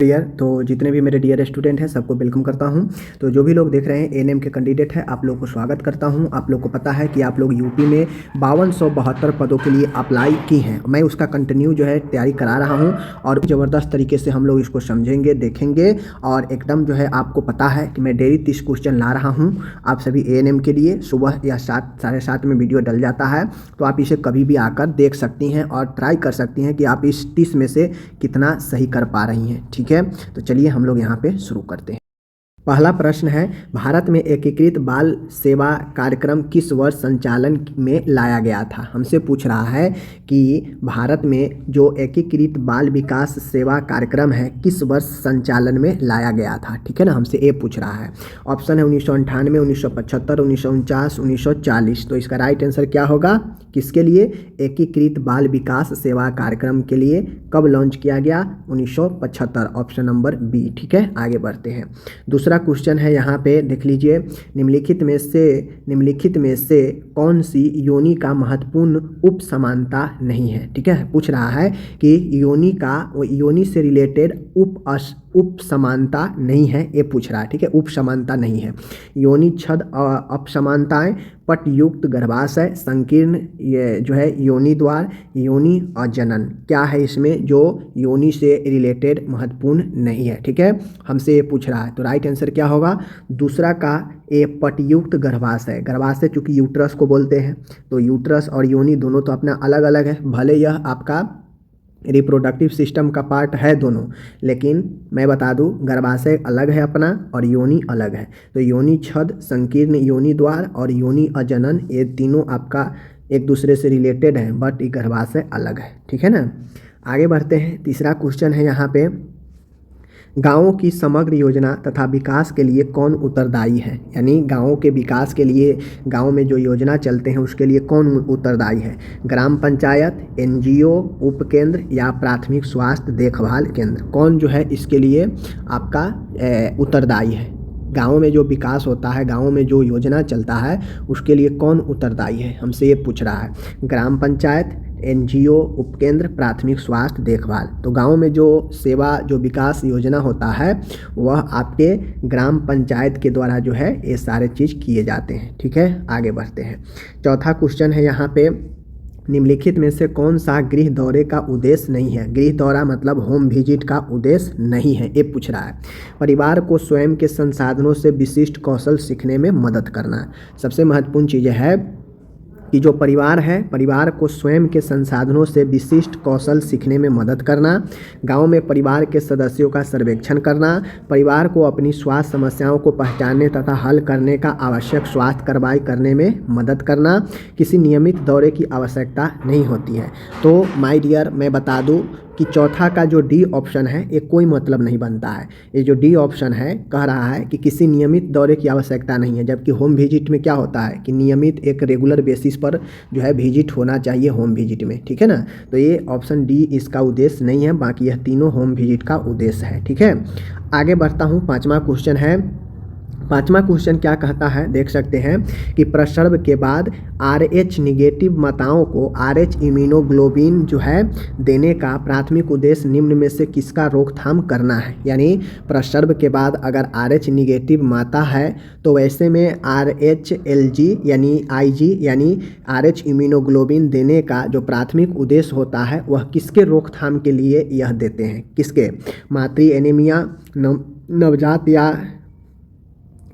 Dear तो जितने भी मेरे डियर स्टूडेंट हैं सबको वेलकम करता हूं। तो जो भी लोग देख रहे हैं एएनएम के कैंडिडेट हैं, आप लोग को स्वागत करता हूं। आप लोग को पता है कि आप लोग यूपी में 5272 पदों के लिए अप्लाई की हैं। मैं उसका कंटिन्यू जो है तैयारी करा रहा हूं और ज़बरदस्त तरीके से हम लोग इसको समझेंगे, देखेंगे और एकदम जो है आपको पता है कि मैं डेली 30 क्वेश्चन ला रहा हूँ आप सभी एएनएम के लिए। सुबह या 7 साढ़े 7 में वीडियो डल जाता है, तो आप इसे कभी भी आकर देख सकती हैं और ट्राई कर सकती हैं कि आप इस 30 में से कितना सही कर पा रही हैं। ठीक है, तो चलिए हम लोग यहाँ पे शुरू करते हैं। पहला प्रश्न है, भारत में एकीकृत बाल सेवा कार्यक्रम किस वर्ष संचालन में लाया गया था। हमसे पूछ रहा है कि भारत में जो एकीकृत बाल विकास सेवा कार्यक्रम है किस वर्ष संचालन में लाया गया था। ठीक है ना, हमसे ये पूछ रहा है। ऑप्शन है 1998, 1975, 1949, 1940। तो इसका राइट आंसर क्या होगा, किसके लिए, एकीकृत बाल विकास सेवा कार्यक्रम के लिए कब लॉन्च किया गया, 1975, ऑप्शन नंबर बी। ठीक है, आगे बढ़ते हैं। दूसरा क्वेश्चन है यहाँ पे देख लीजिए, निम्नलिखित में से कौन सी योनि का महत्वपूर्ण उप समानता नहीं है। ठीक है, पूछ रहा है कि योनि से रिलेटेड उप समानता नहीं है, ये पूछ रहा है। ठीक है, उप समानता नहीं है। योनि छद अपसमानताएं, पटयुक्त गर्भाशय, संकीर्ण ये जो है योनि द्वार, योनि अजनन, क्या है इसमें जो योनि से रिलेटेड महत्वपूर्ण नहीं है। ठीक है, हमसे ये पूछ रहा है, तो राइट आंसर क्या होगा, दूसरा का ए पटयुक्त गर्भाशय। गर्भाशय चूंकि यूट्रस को बोलते हैं, तो यूट्रस और योनि दोनों तो अपना अलग अलग है, भले यह आपका रिप्रोडक्टिव सिस्टम का पार्ट है दोनों, लेकिन मैं बता दूं गर्भाशय अलग है अपना और योनि अलग है। तो योनि छद, संकीर्ण योनि द्वार और योनि अजनन, ये तीनों आपका एक दूसरे से रिलेटेड हैं, बट ये गर्भाशय अलग है। ठीक है ना, आगे बढ़ते हैं। तीसरा क्वेश्चन है यहाँ पे, गाँवों की समग्र योजना तथा विकास के लिए कौन उत्तरदायी है। यानी गाँवों के विकास के लिए, गाँव में जो योजना चलते हैं उसके लिए कौन उत्तरदायी है, ग्राम पंचायत, एनजीओ, उपकेंद्र या प्राथमिक स्वास्थ्य देखभाल केंद्र। कौन जो है इसके लिए आपका उत्तरदायी है। गाँव में जो विकास होता है, गाँव में जो योजना चलता है उसके लिए कौन उत्तरदायी है, हमसे ये पूछ रहा है। ग्राम पंचायत, एनजीओ, उपकेंद्र, प्राथमिक स्वास्थ्य देखभाल। तो गांव में जो सेवा, जो विकास योजना होता है वह आपके ग्राम पंचायत के द्वारा जो है ये सारे चीज़ किए जाते हैं। ठीक है, आगे बढ़ते हैं। चौथा क्वेश्चन है यहाँ पे, निम्नलिखित में से कौन सा गृह दौरे का उद्देश्य नहीं है। गृह दौरा मतलब होम विजिट का उद्देश्य नहीं है, ये पूछ रहा है। परिवार को स्वयं के संसाधनों से विशिष्ट कौशल सीखने में मदद करना। सबसे महत्वपूर्ण चीज़ है कि जो परिवार है, परिवार को स्वयं के संसाधनों से विशिष्ट कौशल सीखने में मदद करना। गांव में परिवार के सदस्यों का सर्वेक्षण करना। परिवार को अपनी स्वास्थ्य समस्याओं को पहचानने तथा हल करने का आवश्यक स्वास्थ्य कार्रवाई करने में मदद करना। किसी नियमित दौरे की आवश्यकता नहीं होती है। तो माय डियर, मैं बता दूं कि चौथा का जो डी ऑप्शन है ये कोई मतलब नहीं बनता है। ये जो डी ऑप्शन है कह रहा है कि किसी नियमित दौरे की आवश्यकता नहीं है, जबकि होम विजिट में क्या होता है कि नियमित एक रेगुलर बेसिस पर जो है विजिट होना चाहिए होम विजिट में। ठीक है ना, तो ये ऑप्शन डी इसका उद्देश्य नहीं है, बाकी यह तीनों होम विजिट का उद्देश्य है। ठीक है, आगे बढ़ता हूँ। पाँचवा क्वेश्चन है, पाँचवा क्वेश्चन क्या कहता है देख सकते हैं कि प्रसव के बाद RH निगेटिव माताओं को RH इम्यूनोग्लोबिन जो है देने का प्राथमिक उद्देश्य निम्न में से किसका रोकथाम करना है। यानी प्रसव के बाद अगर RH निगेटिव माता है तो वैसे में RHLG यानी IG यानी RH इम्यूनोग्लोबिन देने का जो प्राथमिक उद्देश्य होता है वह किसके रोकथाम के लिए यह देते हैं, किसके, मातृ एनीमिया,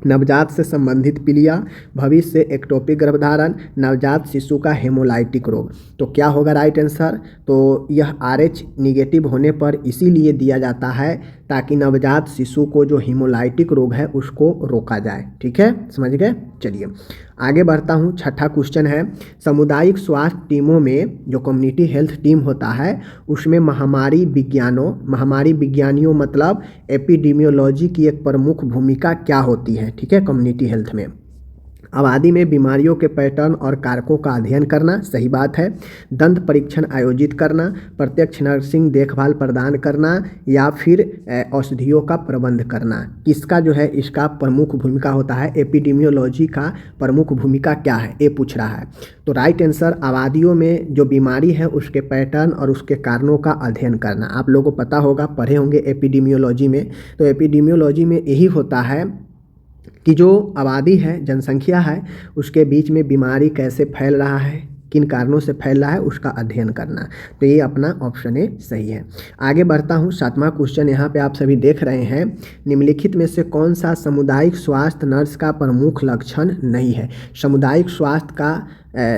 नवजात से संबंधित पीलिया, भविष्य से एक्टोपिक गर्भधारण, नवजात शिशु का हेमोलाइटिक रोग। तो क्या होगा राइट आंसर, तो यह RH निगेटिव होने पर इसीलिए दिया जाता है ताकि नवजात शिशु को जो हेमोलाइटिक रोग है उसको रोका जाए। ठीक है, समझ गए। चलिए आगे बढ़ता हूँ। छठा क्वेश्चन है, सामुदायिक स्वास्थ्य टीमों में जो कम्युनिटी हेल्थ टीम होता है उसमें महामारी विज्ञानियों मतलब एपिडेमियोलॉजी की एक प्रमुख भूमिका क्या होती है। ठीक है, कम्युनिटी हेल्थ में आबादी में बीमारियों के पैटर्न और कारकों का अध्ययन करना, सही बात है। दंत परीक्षण आयोजित करना, प्रत्यक्ष नर्सिंग देखभाल प्रदान करना या फिर औषधियों का प्रबंध करना। किसका जो है इसका प्रमुख भूमिका होता है, एपिडेमियोलॉजी का प्रमुख भूमिका क्या है, ये पूछ रहा है। तो राइट आंसर आबादियों में जो बीमारी है उसके पैटर्न और उसके कारणों का अध्ययन करना। आप लोगों को पता होगा, पढ़े होंगे एपिडेमियोलॉजी में। तो एपिडेमियोलॉजी में यही होता है कि जो आबादी है, जनसंख्या है, उसके बीच में बीमारी कैसे फैल रहा है, किन कारणों से फैल रहा है, उसका अध्ययन करना। तो ये अपना ऑप्शन ए सही है। आगे बढ़ता हूँ, 7वां क्वेश्चन यहाँ पे आप सभी देख रहे हैं। निम्नलिखित में से कौन सा सामुदायिक स्वास्थ्य नर्स का प्रमुख लक्षण नहीं है। सामुदायिक स्वास्थ्य का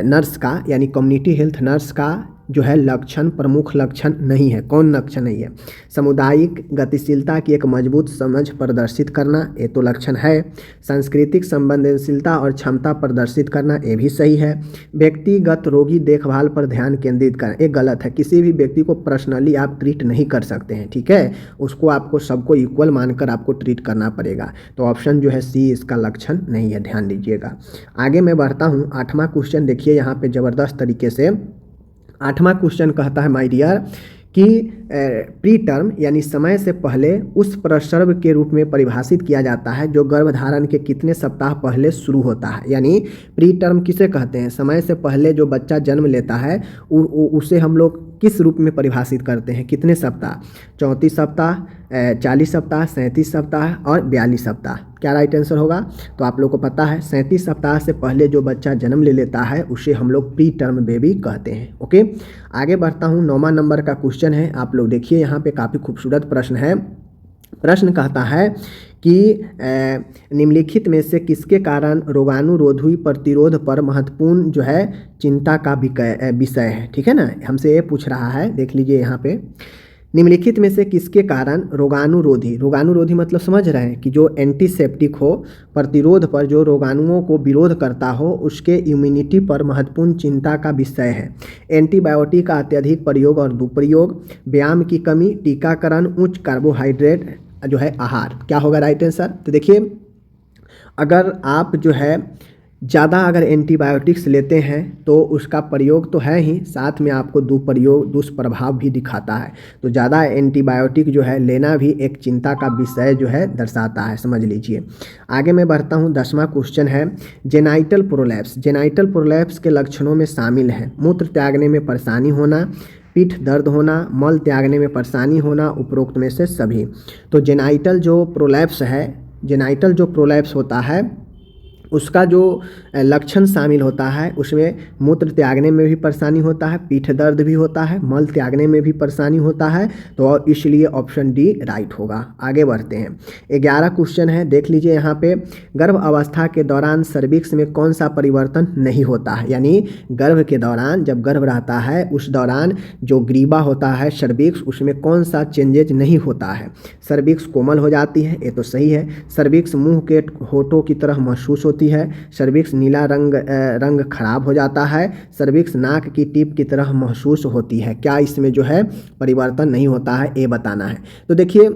नर्स का यानी कम्युनिटी हेल्थ नर्स का जो है लक्षण, प्रमुख लक्षण नहीं है। कौन लक्षण नहीं है? सामुदायिक गतिशीलता की एक मजबूत समझ प्रदर्शित करना, ये तो लक्षण है। सांस्कृतिक संवेदनशीलता और क्षमता प्रदर्शित करना, ये भी सही है। व्यक्तिगत रोगी देखभाल पर ध्यान केंद्रित करना, ये गलत है। किसी भी व्यक्ति को पर्सनली आप ट्रीट नहीं कर सकते हैं, ठीक है। उसको आपको सबको इक्वल मानकर आपको ट्रीट करना पड़ेगा। तो ऑप्शन जो है सी इसका लक्षण नहीं है, ध्यान दीजिएगा। आगे मैं बढ़ता हूँ, 8वां क्वेश्चन देखिए यहाँ पे ज़बरदस्त तरीके से। 8वां क्वेश्चन कहता है माय डियर कि प्री टर्म यानी समय से पहले उस प्रसव के रूप में परिभाषित किया जाता है जो गर्भधारण के कितने सप्ताह पहले शुरू होता है। यानी प्री टर्म किसे कहते हैं? समय से पहले जो बच्चा जन्म लेता है उसे हम लोग किस रूप में परिभाषित करते हैं, कितने सप्ताह? 34 सप्ताह, 40 सप्ताह, 37 सप्ताह और 42 सप्ताह। क्या राइट आंसर होगा? तो आप लोग को पता है 37 सप्ताह से पहले जो बच्चा जन्म ले लेता है उसे हम लोग प्री टर्म बेबी कहते हैं। ओके, आगे बढ़ता हूँ, 9वां नंबर का क्वेश्चन है। आप लोग देखिए यहाँ पे काफ़ी खूबसूरत प्रश्न है। प्रश्न कहता है कि निम्नलिखित में से किसके कारण रोगाणुरोधी प्रतिरोध पर महत्वपूर्ण जो है चिंता का विषय है, ठीक है ना। हमसे ये पूछ रहा है, देख लीजिए यहाँ पे, निम्नलिखित में से किसके कारण रोगाणुरोधी मतलब समझ रहे हैं कि जो एंटीसेप्टिक हो, प्रतिरोध पर जो रोगाणुओं को विरोध करता हो, उसके इम्यूनिटी पर महत्वपूर्ण चिंता का विषय है। एंटीबायोटिक का अत्यधिक प्रयोग और दुरुपयोग, व्यायाम की कमी, टीकाकरण, उच्च कार्बोहाइड्रेट जो है आहार। क्या होगा राइट आंसर? तो देखिए, अगर आप जो है ज़्यादा अगर एंटीबायोटिक्स लेते हैं तो उसका प्रयोग तो है ही, साथ में आपको दुष्प्रभाव भी दिखाता है। तो ज़्यादा एंटीबायोटिक जो है लेना भी एक चिंता का विषय जो है दर्शाता है, समझ लीजिए। आगे मैं बढ़ता हूँ, 10वां क्वेश्चन है। Genital prolapse. जेनाइटल प्रोलैप्स के लक्षणों में शामिल है मूत्र त्यागने में परेशानी होना, पीठ दर्द होना, मल त्यागने में परेशानी होना, उपरोक्त में से सभी। तो जेनाइटल जो प्रोलैप्स होता है उसका जो लक्षण शामिल होता है उसमें मूत्र त्यागने में भी परेशानी होता है, पीठ दर्द भी होता है, मल त्यागने में भी परेशानी होता है। तो इसलिए ऑप्शन डी राइट होगा। आगे बढ़ते हैं, 11 क्वेश्चन है, देख लीजिए यहाँ पे। गर्भ अवस्था के दौरान सर्विक्स में कौन सा परिवर्तन नहीं होता है? यानी गर्भ के दौरान, जब गर्भ रहता है उस दौरान जो ग्रीवा होता है सर्विक्स, उसमें कौन सा चेंजेज नहीं होता है? सर्विक्स कोमल हो जाती है, ये तो सही है। सर्विक्स मुंह के होठों की तरह महसूस होती है। सर्विक्स नीला रंग खराब हो जाता है। सर्विक्स नाक की टिप की तरह महसूस होती है। क्या इसमें जो है परिवर्तन नहीं होता है, ये बताना है। तो देखिए,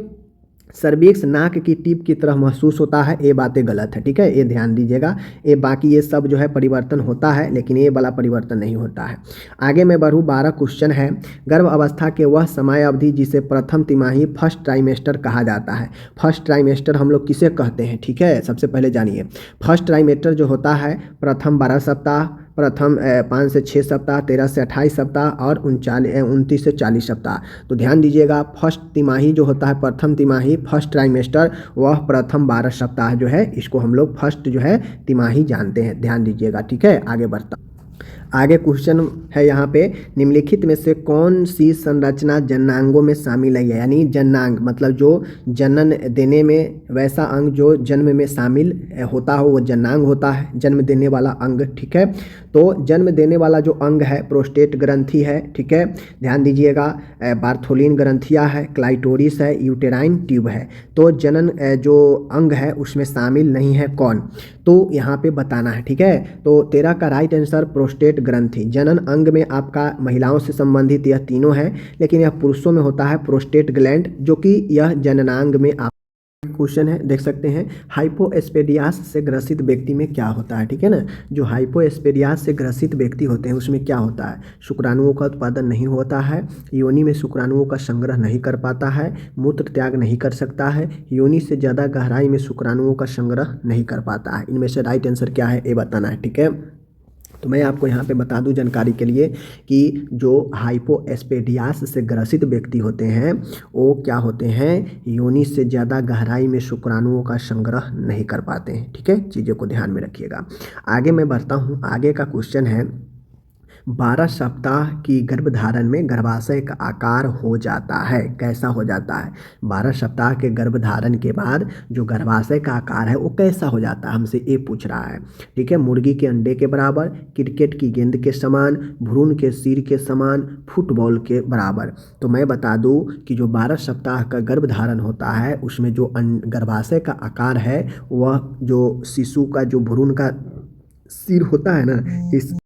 सर्विक्स नाक की टिप की तरह महसूस होता है, ये बातें गलत है, ठीक है, ये ध्यान दीजिएगा। ये बाकी ये सब जो है परिवर्तन होता है, लेकिन ये वाला परिवर्तन नहीं होता है। आगे मैं बढ़ूँ, 12 क्वेश्चन है। गर्भ अवस्था के वह समय अवधि जिसे प्रथम तिमाही फर्स्ट ट्राइमेस्टर कहा जाता है। फर्स्ट ट्राइमेस्टर हम लोग किसे कहते हैं, ठीक है, सबसे पहले जानिए। फर्स्ट ट्राइमेस्टर जो होता है प्रथम 12 सप्ताह, प्रथम 5 से 6 सप्ताह, 13 से 28 सप्ताह और 29 से 40 सप्ताह। तो ध्यान दीजिएगा, फर्स्ट तिमाही जो होता है, प्रथम तिमाही, फर्स्ट ट्राइमेस्टर, वह प्रथम 12 सप्ताह जो है, इसको हम लोग फर्स्ट जो है तिमाही जानते हैं, ध्यान दीजिएगा, ठीक है। आगे बढ़ता, आगे क्वेश्चन है यहाँ पे, निम्नलिखित में से कौन सी संरचना जननांगों में शामिल है? यानी जननांग मतलब जो जनन देने में, वैसा अंग जो जन्म में शामिल होता हो वो जननांग होता है, जन्म देने वाला अंग, ठीक है। तो जन्म देने वाला जो अंग है प्रोस्टेट ग्रंथि है, ठीक है, ध्यान दीजिएगा। बार्थोलिन ग्रंथिया है, क्लाइटोरिस है, यूटेराइन ट्यूब है। तो जनन जो अंग है उसमें शामिल नहीं है कौन? तो यहाँ पे बताना है, ठीक है। तो 13 का राइट आंसर प्रोस्टेट ग्रंथि। जनन अंग में आपका महिलाओं से संबंधित यह तीनों है, लेकिन यह पुरुषों में होता है प्रोस्टेट ग्लैंड, जो कि यह जननांग में क्वेश्चन है, देख सकते हैं, हाइपोएस्पेडियास से ग्रसित व्यक्ति में क्या होता है। ठीक है ना, जो हाइपोएस्पेडियास से ग्रसित व्यक्ति होते हैं उसमें क्या होता है, शुक्राणुओं का उत्पादन नहीं होता है, योनि में शुक्राणुओं का संग्रह नहीं कर पाता है, मूत्र त्याग नहीं कर सकता है, योनि से ज़्यादा गहराई में शुक्राणुओं का संग्रह नहीं कर पाता है। इनमें से राइट आंसर क्या है ये बताना है। ठीक है, तो मैं आपको यहाँ पे बता दूं जानकारी के लिए कि जो हाइपोएस्पेडियास से ग्रसित व्यक्ति होते हैं वो क्या होते हैं, योनि से ज़्यादा गहराई में शुक्राणुओं का संग्रह नहीं कर पाते हैं। ठीक है, चीज़ों को ध्यान में रखिएगा। आगे मैं बढ़ता हूँ, आगे का क्वेश्चन है, 12 सप्ताह की गर्भधारण में गर्भाशय का आकार हो जाता है, कैसा हो जाता है। 12 सप्ताह के गर्भधारण के बाद जो गर्भाशय का आकार है वो कैसा हो जाता है, हमसे ये पूछ रहा है। ठीक है, मुर्गी के अंडे के बराबर, क्रिकेट की गेंद के समान, भ्रूण के सिर के समान, फुटबॉल के बराबर। तो मैं बता दूं कि जो 12 सप्ताह का गर्भधारण होता है उसमें जो गर्भाशय का आकार है वह जो शिशु का जो भ्रूण का सिर होता है ना, इस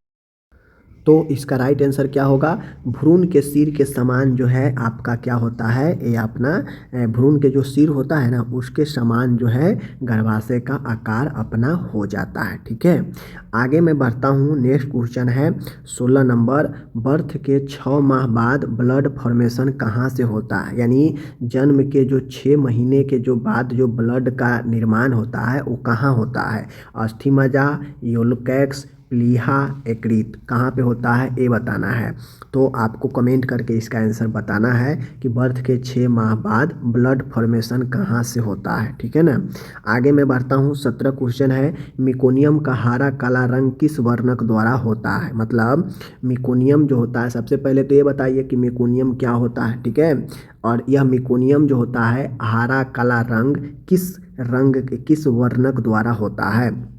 तो इसका राइट आंसर क्या होगा, भ्रूण के सिर के समान जो है आपका क्या होता है, ये अपना भ्रूण के जो सिर होता है ना उसके समान जो है गर्भाशय का आकार अपना हो जाता है। ठीक है, आगे मैं बढ़ता हूँ, नेक्स्ट क्वेश्चन है 16 नंबर, बर्थ के 6 माह बाद ब्लड फॉर्मेशन कहाँ से होता है, यानी जन्म के जो 6 महीने के जो बाद जो ब्लड का निर्माण होता है वो कहाँ होता है, अस्थि-मज्जा, योलकैक्स, प्लीहा, यकृत, कहाँ पे होता है ये बताना है। तो आपको कमेंट करके इसका आंसर बताना है कि बर्थ के 6 माह बाद ब्लड फॉर्मेशन कहाँ से होता है। ठीक है ना, आगे मैं बढ़ता हूँ, 17 क्वेश्चन है, मिकोनियम का हरा काला रंग किस वर्णक द्वारा होता है। मतलब मिकोनियम जो होता है, सबसे पहले तो ये बताइए कि मिकोनियम क्या होता है। ठीक है, और यह मिकोनियम जो होता है हरा काला रंग किस वर्णक द्वारा होता है,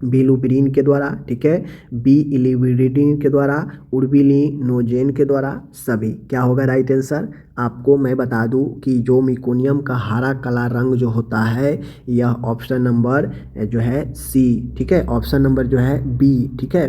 बिलुबिरिन के द्वारा, ठीक है, बी इलिविरिडिन के द्वारा, उर्बिलिनोजेन के द्वारा, सभी। क्या होगा राइट आंसर। आपको मैं बता दूं कि जो मिकोनियम का हरा काला रंग जो होता है यह ऑप्शन नंबर जो है सी, ठीक है, ऑप्शन नंबर जो है बी। ठीक है,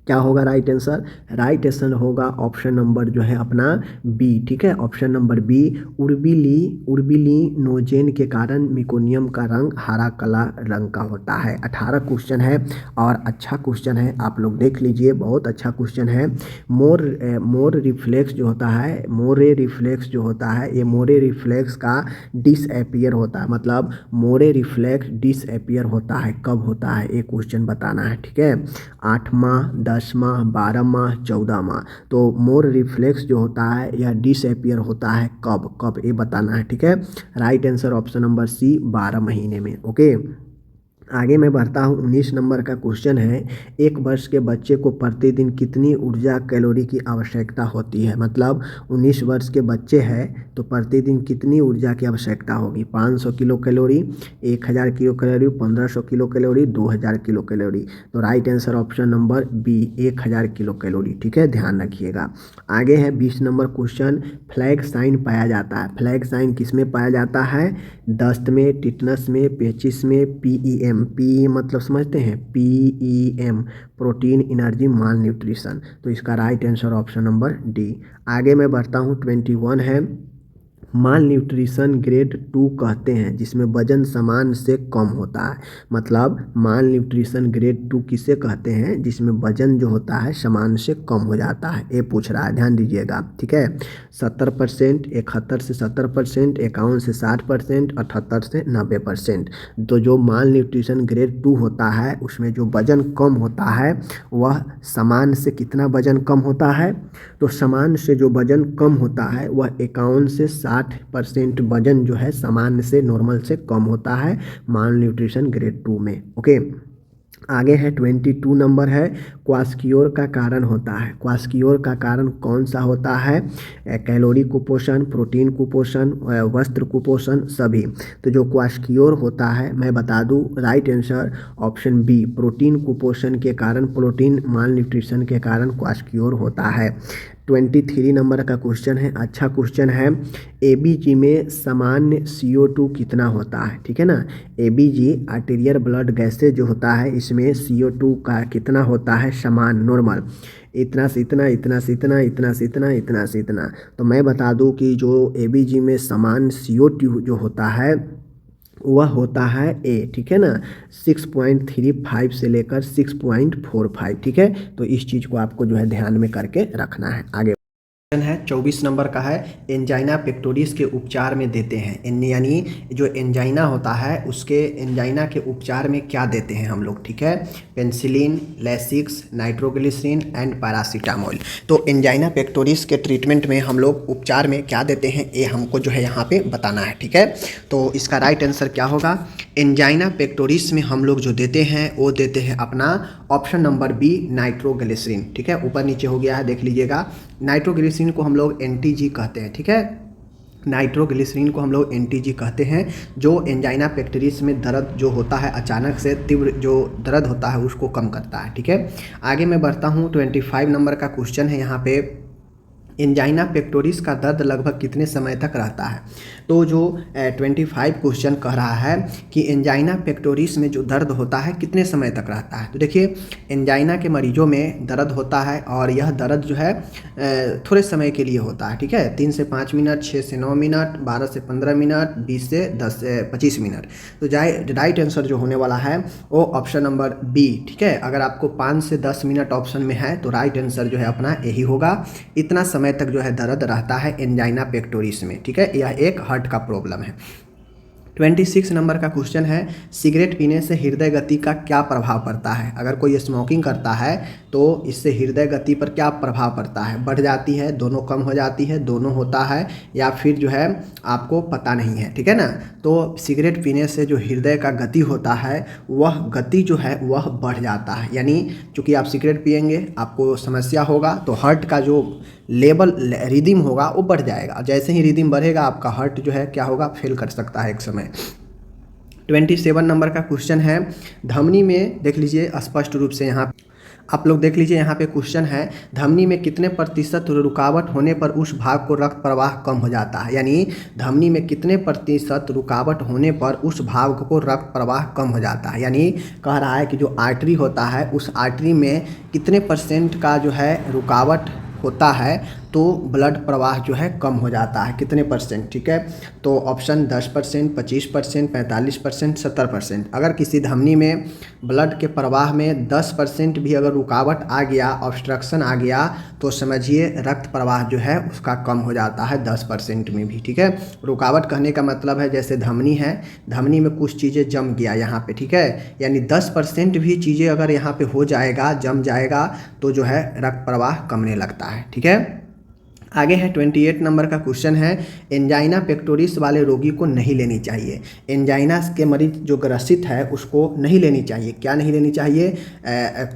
क्या होगा राइट आंसर, राइट आंसर होगा ऑप्शन नंबर जो है अपना बी। ठीक है, ऑप्शन नंबर बी, उर्बिलिनोजेन के कारण मिकोनियम का रंग हरा काला रंग का होता है। 18 क्वेश्चन है और अच्छा क्वेश्चन है, आप लोग देख लीजिए, बहुत अच्छा क्वेश्चन है। मोर रिफ्लेक्स जो होता है, मोरे रिफ्लेक्स जो होता है, ये मोरे रिफ्लेक्स का डिसअपियर होता है। मतलब मोरे रिफ्लेक्स डिसअपियर होता है, कब होता है ये क्वेश्चन बताना है। ठीक है, 8 माह, 10 माह, 12 माह, 14 माह। तो मोर रिफ्लेक्स जो होता है यह डिसअपियर होता है कब ये बताना है। ठीक है, right answer option number C, 12 महीने में। ओके, आगे मैं बढ़ता हूँ, 19 नंबर का क्वेश्चन है, 1 वर्ष के बच्चे को प्रतिदिन कितनी ऊर्जा कैलोरी की आवश्यकता होती है। मतलब 19 वर्ष के बच्चे हैं तो प्रतिदिन कितनी ऊर्जा की आवश्यकता होगी, 500 kilo calorie, 1000 kilo calorie, 1500 kilo calorie, 2000 kilo calorie. तो right answer option number B, 1000 kilo calorie. ठीक है, ध्यान रखिएगा। आगे है 20 नंबर क्वेश्चन, फ्लैग साइन पाया जाता है। फ्लैग साइन किस में पाया जाता है, दस्त में, टिटनस में, पेचिस में, पीईएम। पी मतलब समझते हैं, पीईएम, प्रोटीन एनर्जी माल न्यूट्रिशन। तो इसका right answer option number D. आगे मैं बढ़ता हूँ, 21 है, माल न्यूट्रिशन ग्रेड 2 कहते हैं जिसमें वजन सामान्य से कम होता है। मतलब माल न्यूट्रिशन ग्रेड 2 किसे कहते हैं, जिसमें वजन जो होता है सामान्य से कम हो जाता है, ये पूछ रहा है, ध्यान दीजिएगा। ठीक है, 70%, 71 से 70%, 51 से 60%, 78 से 90%। तो जो माल न्यूट्रिशन ग्रेड 2 होता है उसमें जो वजन कम होता है वह सामान्य से कितना वजन कम होता है, तो सामान्य से जो वजन कम होता है वह 51 से 60% वजन जो है सामान्य से, नॉर्मल से कम होता है माल न्यूट्रिशन ग्रेड 2 में। ओके, आगे है 22 नंबर है, क्वास्कियोर का कारण होता है। क्वास्कियोर का कारण कौन सा होता है, कैलोरी कुपोषण, प्रोटीन कुपोषण, वस्त्र कुपोषण, सभी। तो जो क्वास्कियोर होता है मैं बता दूं, right answer option B, protein कुपोषण के कारण, प्रोटीन माल न्यूट्रिशन के कारण क्वास्कियोर होता है। 23 नंबर का क्वेश्चन है, अच्छा क्वेश्चन है, एबीजी में सामान्य CO2 कितना होता है। ठीक है ना, एबीजी आर्टेरियल ब्लड गैसेज जो होता है इसमें CO2 का कितना होता है, समान, नॉर्मल। इतना से इतना, इतना से इतना, इतना से इतना, इतना से इतना। तो मैं बता दूं कि जो ABG में समान CO2 जो होता है वह होता है A, ठीक है ना, 6.35 से लेकर 6.45, ठीक है। तो इस चीज़ को आपको जो है ध्यान में करके रखना है। आगे है 24 नंबर का है, एंजाइना पेक्टोरिस के उपचार में देते हैं, यानी जो एंजाइना होता है उसके एंजाइना के उपचार में क्या देते हैं हम लोग, ठीक है। Penicillin, Lasix, nitroglycerin and paracetamol. तो एंजाइना पेक्टोरिस के ट्रीटमेंट में हम लोग उपचार में क्या देते हैं ये हमको जो है यहाँ पे बताना है, ठीक है। तो इसका राइट आंसर क्या होगा, एंजाइना पेक्टोरिस में हम लोग जो देते हैं वो देते हैं अपना ऑप्शन नंबर बी, नाइट्रोग्लिसरीन, ठीक है। ऊपर नीचे हो गया है, देख लीजिएगा। नाइट्रोग्लिसरीन को हम लोग NTG कहते हैं, ठीक है। नाइट्रोग्लिसरीन को हम लोग NTG कहते हैं, जो एंजाइना पेक्टोरिस में दर्द जो होता है, अचानक से तीव्र जो दर्द होता है उसको कम करता है, ठीक है। आगे मैं बढ़ता हूँ, 25 नंबर का क्वेश्चन है यहाँ पे, एंजाइना पेक्टोरिस का दर्द लगभग कितने समय तक रहता है। तो जो 25 क्वेश्चन कह रहा है कि एंजाइना पेक्टोरिस में जो दर्द होता है कितने समय तक रहता है। तो देखिए, एंजाइना के मरीजों में दर्द होता है और यह दर्द जो है थोड़े समय के लिए होता है, ठीक है। 3 से 5 मिनट, 6 से 9 मिनट, 12 से 15 मिनट, 20 से 25 मिनट। तो राइट आंसर जो होने वाला है वो ऑप्शन नंबर बी, ठीक है। अगर आपको 5 से 10 मिनट ऑप्शन में है तो राइट आंसर जो है अपना यही होगा। इतना समय तक जो है दर्द रहता है एंजाइना पेक्टोरिस में, ठीक है। यह एक हार्ट का प्रॉब्लम है। 26 नंबर का क्वेश्चन है, सिगरेट पीने से हृदय गति का क्या प्रभाव पड़ता है। अगर कोई स्मोकिंग करता है तो इससे हृदय गति पर क्या प्रभाव पड़ता है, बढ़ जाती है, दोनों कम हो जाती है, दोनों होता है, या फिर जो है आपको पता नहीं है, ठीक है ना। तो सिगरेट पीने से जो हृदय का गति होता है वह गति जो है वह बढ़ जाता है, यानी चूँकि आप सिगरेट पिएंगे आपको समस्या होगा तो हार्ट का जो लेवल रिदम होगा वो बढ़ जाएगा। जैसे ही रिदम बढ़ेगा आपका हार्ट जो है क्या होगा, फेल कर सकता है एक समय। 27 नंबर का क्वेश्चन है, धमनी में देख लीजिए स्पष्ट रूप से यहाँ आप लोग देख लीजिए, यहाँ पे क्वेश्चन है, धमनी में कितने प्रतिशत रुकावट होने पर उस भाग को रक्त प्रवाह कम हो जाता है। यानी धमनी में कितने प्रतिशत रुकावट होने पर उस भाग को रक्त प्रवाह कम हो जाता है। यानी कह रहा है कि जो आर्टरी होता है उस आर्टरी में कितने % का जो है रुकावट होता है तो ब्लड प्रवाह जो है कम हो जाता है, कितने %, ठीक है। तो ऑप्शन 10%, 25%, 45%, 70%। अगर किसी धमनी में ब्लड के प्रवाह में 10% भी अगर रुकावट आ गया, ऑब्स्ट्रक्शन आ गया, तो समझिए रक्त प्रवाह जो है उसका कम हो जाता है 10% में भी, ठीक है। रुकावट कहने का मतलब है जैसे धमनी है, धमनी में कुछ चीज़ें जम गया यहाँ पे, ठीक है, यानी 10% भी चीज़ें अगर यहाँ पे हो जाएगा, जम जाएगा, तो जो है रक्त प्रवाह कमने लगता है, ठीक है। आगे है 28 नंबर का क्वेश्चन है, एंजाइना पेक्टोरिस वाले रोगी को नहीं लेनी चाहिए। एंजाइना के मरीज जो ग्रसित है उसको नहीं लेनी चाहिए। क्या नहीं लेनी चाहिए,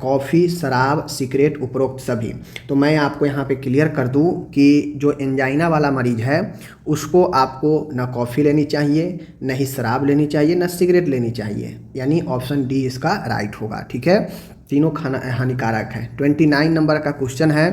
कॉफ़ी, शराब, सिगरेट, उपरोक्त सभी। तो मैं आपको यहाँ पे क्लियर कर दूँ कि जो एंजाइना वाला मरीज है उसको आपको न कॉफ़ी लेनी चाहिए, न ही शराब लेनी चाहिए, न सिगरेट लेनी चाहिए, यानी ऑप्शन डी इसका राइट होगा, ठीक है। तीनों खाना हानिकारक है। 29 नंबर का क्वेश्चन है,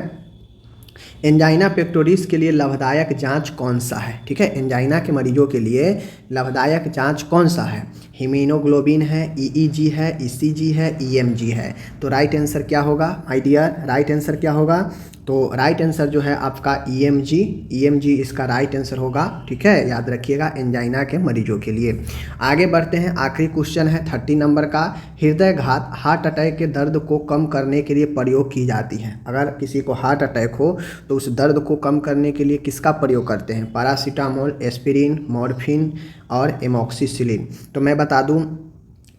एंजाइना पेक्टोरिस के लिए लाभदायक जांच कौन सा है, ठीक है। एंजाइना के मरीजों के लिए लाभदायक जांच कौन सा है, हीमोग्लोबिन है, EEG है, ECG है, EMG है। तो राइट आंसर क्या होगा माय डियर, राइट आंसर क्या होगा, तो राइट आंसर जो है आपका EMG इसका राइट आंसर होगा, ठीक है, याद रखिएगा एंजाइना के मरीजों के लिए। आगे बढ़ते हैं, आखिरी क्वेश्चन है 30 नंबर का, हृदयघात हार्ट अटैक के दर्द को कम करने के लिए प्रयोग की जाती है। अगर किसी को हार्ट अटैक हो तो उस दर्द को कम करने के लिए किसका प्रयोग करते हैं, पैरासीटामोल, एस्पिरिन, मॉर्फिन और एमॉक्सिसिलिन। तो मैं बता दूं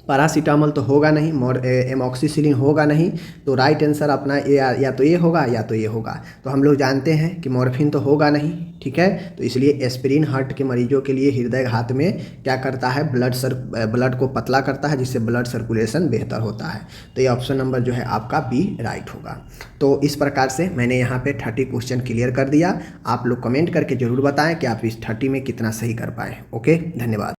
पैरासीटामोल तो होगा नहीं, एमॉक्सिसिलिन होगा नहीं, तो राइट आंसर अपना या तो ये होगा या तो ये होगा। तो हम लोग जानते हैं कि मॉर्फिन तो होगा नहीं, ठीक है, तो इसलिए एस्पिरिन हार्ट के मरीजों के लिए हृदयघात में क्या करता है, ब्लड को पतला करता है, जिससे ब्लड सर्कुलेशन बेहतर होता है। तो ये ऑप्शन नंबर जो है आपका बी राइट होगा। तो इस प्रकार से मैंने यहाँ पे 30 क्वेश्चन क्लियर कर दिया। आप लोग कमेंट करके ज़रूर बताएं कि आप इस 30 में कितना सही कर पाए। ओके, धन्यवाद।